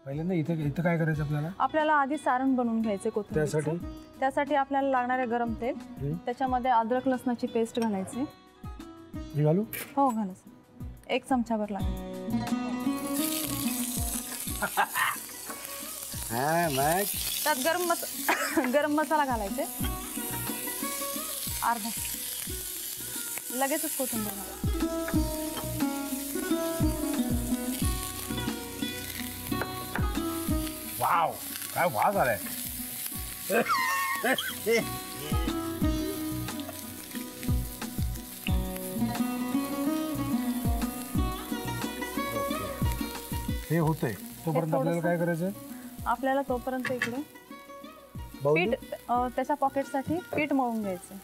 पहिल्यांदा इथे इथे काय करायचं आपल्याला? आपल्याला आधी सारण बनवून घ्यायचे कोथिंबीरचं. त्यासाठी आपल्याला लागणारे गरम तेल, त्याच्यामध्ये अद्रक लसणाची पेस्ट घालायची. मी घालू? हो घालायचं. 1 चमचाभर लागेल. त्यात गरम मसाला घालायचे अर्धा. लगेचच कोथिंबीर घालायची. वाव, काय वास आलाय. हे होतंय तोपर्यंत आपल्याला काय करायचं? आपल्याला तोपर्यंत इकडे पीठ त्याच्या पॉकेटसाठी पीठ मळून घ्यायचं.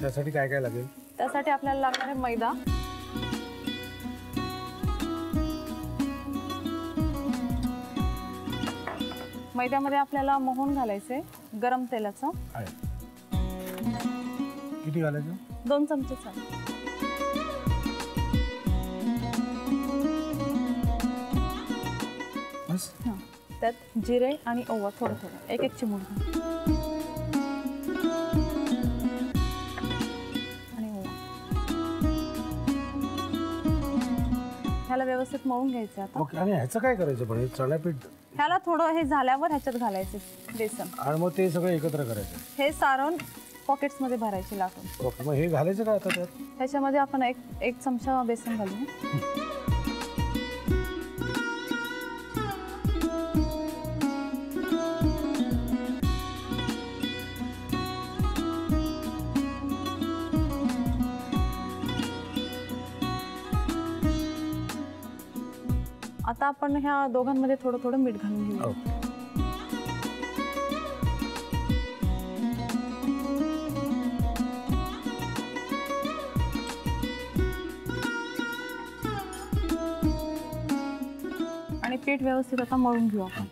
त्यासाठी काय काय लागेल? त्यासाठी आपल्याला लागणार आहे मैदा, मैद्यामध्ये आपल्याला मोहन घालायचे गरम तेलाचं. किती घालायचं? 2 चमचे चालेल. बस. त्यात जिरे आणि ओवा थोडं थोडं 1 चिमूट आणि ओवा. ह्याला व्यवस्थित मळून घ्यायचं आता. ओके. आणि ह्याचं काय करायचं पण? चण्यापीठ ह्याला थोडं हे झाल्यावर ह्याच्यात घालायचे बेसन आणि मग ते सगळं एकत्र करायचं. हे सारण पॉकेट्समध्ये भरायचे लाटून. ओके. मग हे घालायचं काय आता त्यात? ह्याच्यामध्ये आपण एक चमचा बेसन घालू. आता आपण ह्या दोघांमध्ये थोडं थोडं मीठ घालून घेऊ. आणि पीठ व्यवस्थित आता मळून घेऊ आपण.